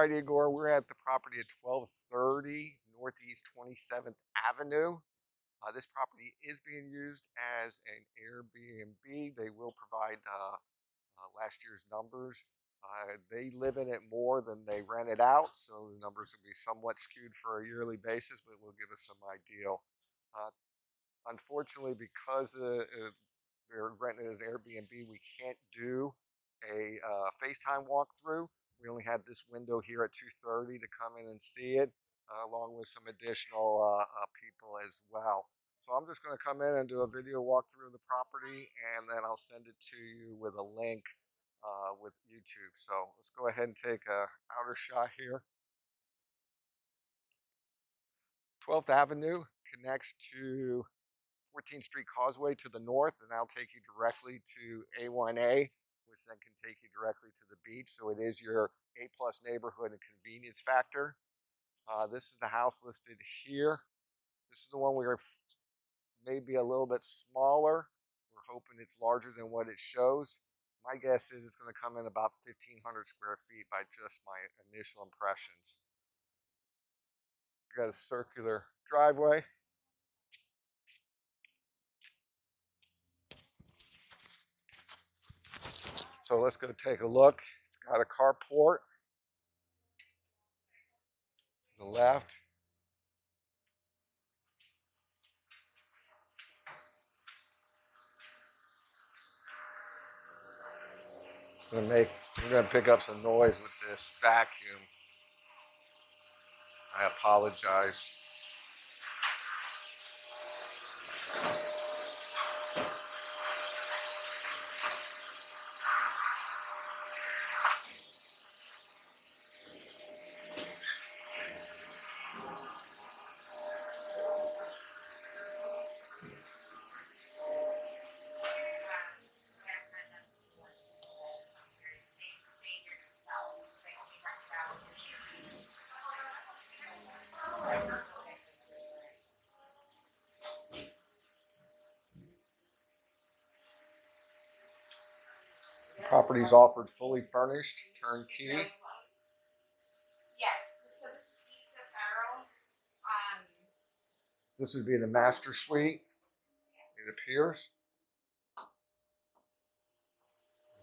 right, Igor, we're at the property at 1230 Northeast 27th Avenue. This property is being used as an Airbnb. They will provide last year's numbers. They live in it more than they rent it out, so the numbers will be somewhat skewed for a yearly basis, but will give us some idea. Uh, Unfortunately, because they're renting it as Airbnb, we can't do a FaceTime walkthrough. We only had this window here at 2:30 to come in and see it, along with some additional people as well. So I'm just going to come in and do a video walkthrough of the property, and then I'll send it to you with a link with YouTube. So let's go ahead and take a outer shot here. 12th Avenue connects to 14th Street Causeway to the north, and that'll take you directly to A1A, which then can take you directly to the beach. So it is your A+ neighborhood and convenience factor. This is the house listed here. This is the one where maybe a little bit smaller. We're hoping it's larger than what it shows. My guess is it's going to come in about 1,500 square feet by just my initial impressions. Got a circular driveway. So let's go take a look. It's got a carport to the left. We're gonna pick up some noise with this vacuum. I apologize. The property is offered fully furnished, turnkey. This would be the master suite. It appears.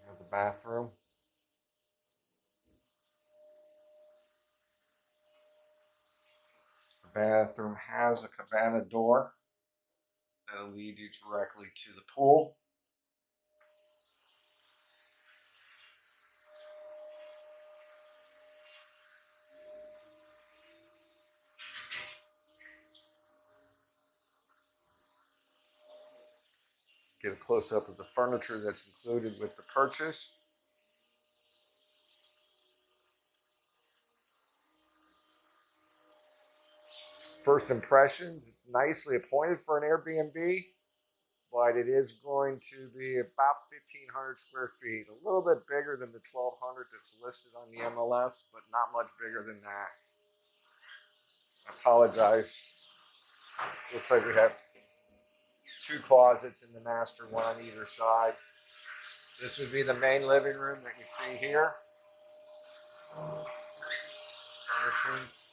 We have the bathroom. The bathroom has a cabana door that'll lead you directly to the pool. Get a close-up of the furniture that's included with the purchase. First impressions, it's nicely appointed for an Airbnb, but it is going to be about 1,500 square feet, a little bit bigger than the 1,200 that's listed on the MLS, but not much bigger than that. I apologize. Looks like we have two closets in the master, one on either side. This would be the main living room that you see here. Furnishings.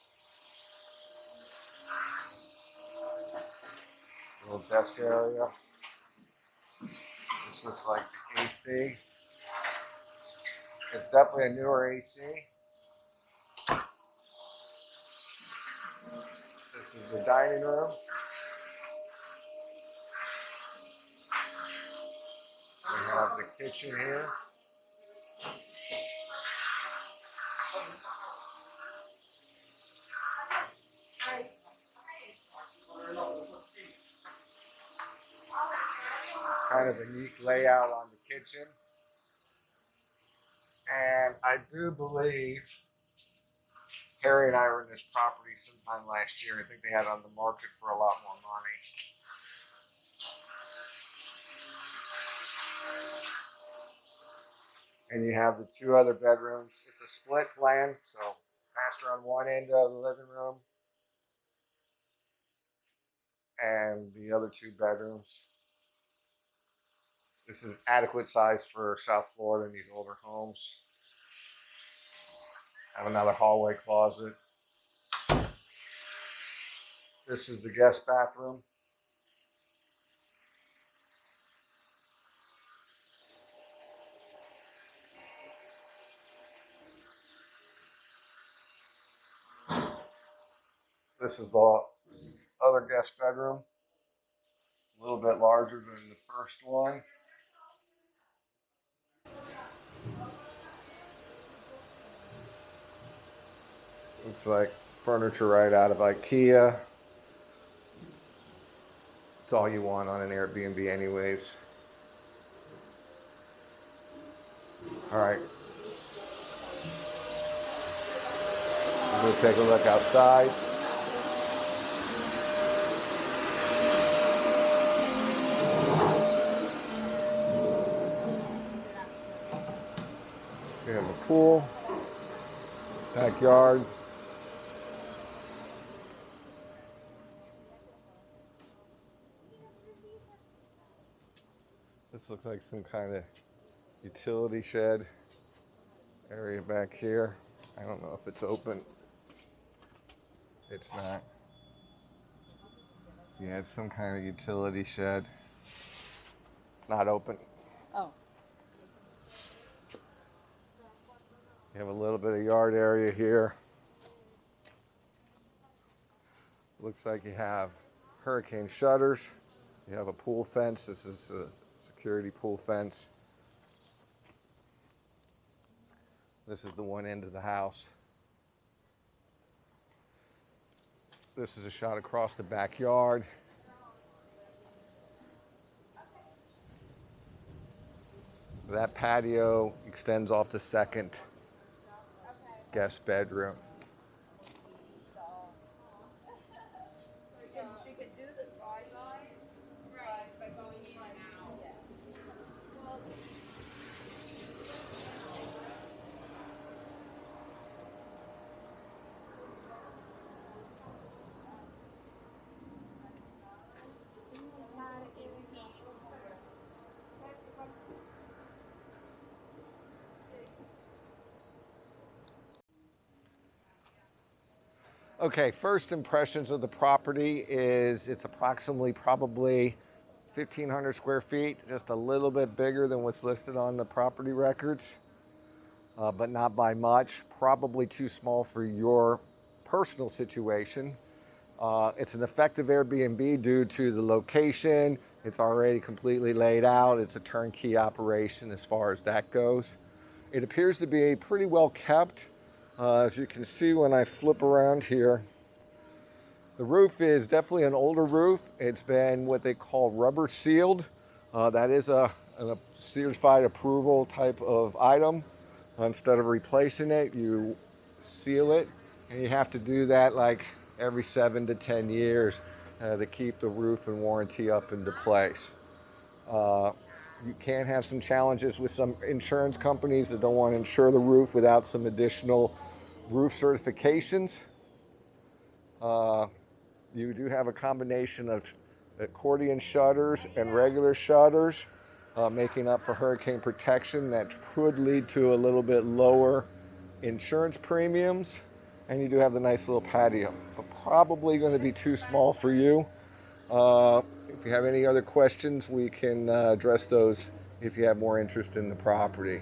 Little desk area. This looks like the AC. It's definitely a newer AC. This is the dining room. We have the kitchen here. Kind of a neat layout on the kitchen. And I do believe Harry and I were in this property sometime last year. I think they had it on the market for a lot more money. And you have the two other bedrooms. It's a split plan, so master on one end of the living room and the other two bedrooms. This is adequate size for South Florida and these older homes. Have another hallway closet. This is the guest bathroom. This is the other guest bedroom. A little bit larger than the first one. Looks like furniture right out of IKEA. It's all you want on an Airbnb anyways. All right. We'll take a look outside. We have a pool, backyard. This looks like some kind of utility shed area back here. I don't know if it's open. It's not. Yeah, it's some kind of utility shed. It's not open. Oh. You have a little bit of yard area here. Looks like you have hurricane shutters. You have a pool fence. This is a security pool fence. This is the one end of the house. This is a shot across the backyard. That patio extends off the second guest bedroom. Okay, first impressions of the property is it's approximately probably 1,500 square feet, just a little bit bigger than what's listed on the property records, but not by much. Probably too small for your personal situation. It's an effective Airbnb due to the location. It's already completely laid out. It's a turnkey operation as far as that goes. It appears to be pretty well kept. As you can see when I flip around here, the roof is definitely an older roof. It's been what they call rubber sealed. That is a certified approval type of item. Instead of replacing it, you seal it, and you have to do that like every 7 to 10 years to keep the roof and warranty up into place. You can have some challenges with some insurance companies that don't want to insure the roof without some additional roof certifications. You do have a combination of accordion shutters and regular shutters, making up for hurricane protection. That could lead to a little bit lower insurance premiums. And you do have the nice little patio, but probably going to be too small for you. If you have any other questions, we can address those if you have more interest in the property.